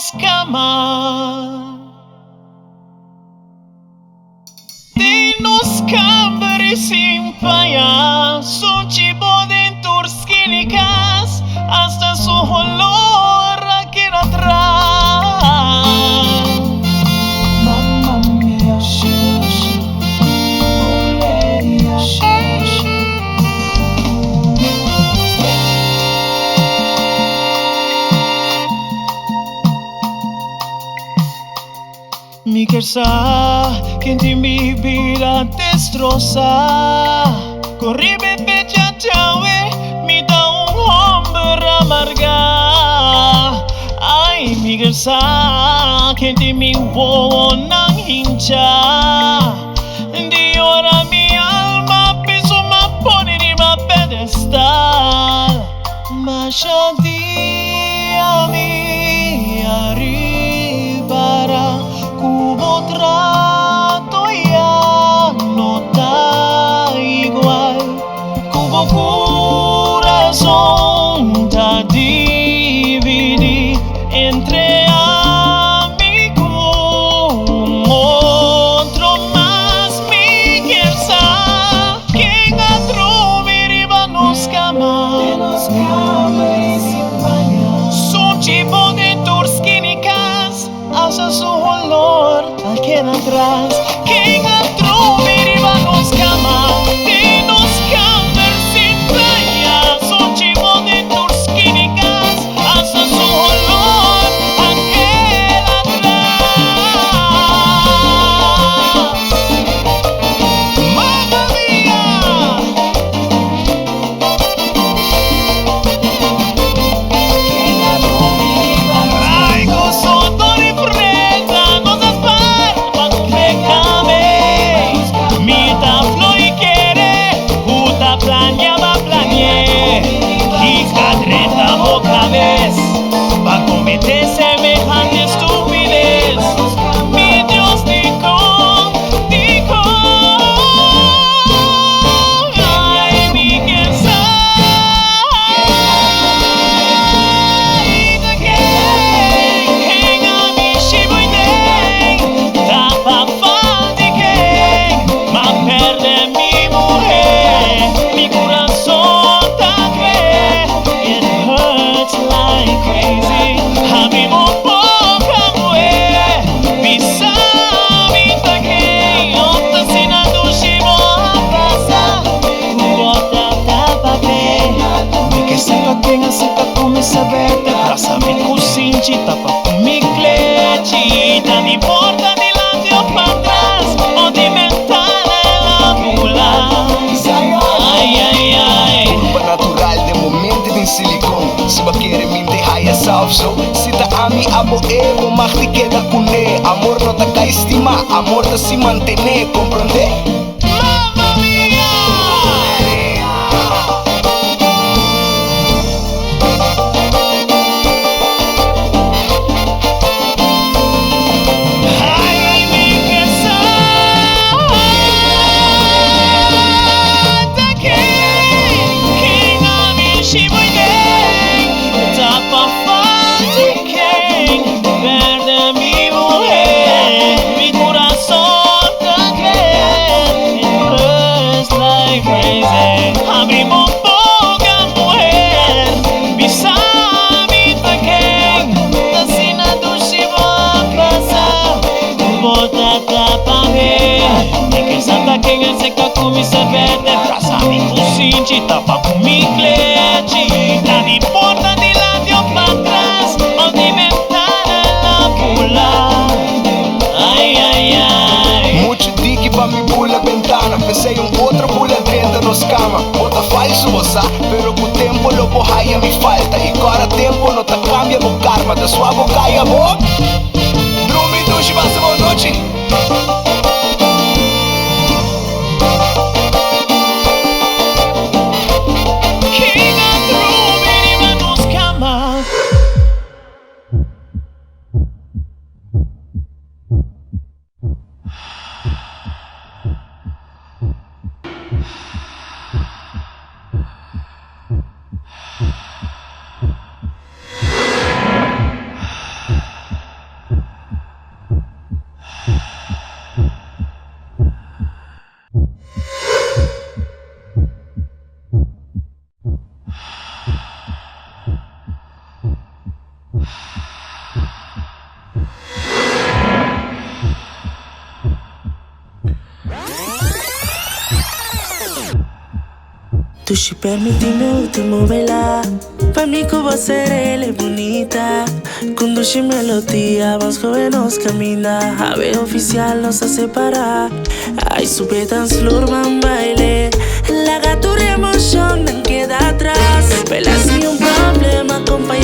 nos cama. De nos cambere sin fallar, son chivo de turskinikas, hasta su olor queda atrás. Mamma mia, Valeria, mi quersa, quien te mi vida destroza. Corri bebé chachawe, mi da un hombre amarga. Ay, mi quersa, quien te mi huevo nang hincha. Di ora mi alma peso ma pone di ma pedestal. Ma dia mi arribará. Como trato ya no está igual, como corazón está dividido entre amigo, otro más mi quersa, quien atreve nos cama, son chivo de turskinikas, hasta su olor al queda atrás. Quien atreve nos cama, de nos camber sin playa, son chivo de turskinikas, hasta su olor al queda atrás. Mamma mia. Ay, gozo de fresa, nos aspar, pecame. Mita floi quiere, puta planeaba planeé. Y cadreta otra vez, pa' cometer semejante estupidez. Mi Dios dijo, ay, mi quersa. Sabete, brasa mi cusinchita pa' mi clechita. No importa ni delante o para atrás, o de ventana en la bula. Ay, ay, ay. Curva natural de momento din silicone. Se ba quiere min de haya salso. Si ta ami amo ego, mag te queda cune. Amor no ta ka estima, amor ta si mantene, comprende? Mamma mia. Abrimos boca, mujer, bisamita quem, asina do chivo a passar, bota tapa ver, e que santa quem é seca com mi sabete, brasa mi cusinchi, tapa com mi clete, não importa de lado ou pra trás, ou de ventana na pula, ai, ai, ai. Mucho dique pa mi bula ventana, pensei outra bula dentro nos cama. Bota falso você, pero com tempo lo bohaya me falta. E agora tempo não ta cambia o karma da sua boca e a boca. Drumi dushi, passa boa noite. Quem atreve nos cama. Tu ci permettimi ultimo bailar. Pa' mí que você ela é bonita. Conduz melodia, vamos nos camina. A ver oficial nos a separar. Ay, sube tan flor, man baile. La gatura emoción no queda atrás. Pela sin un problema, compañero.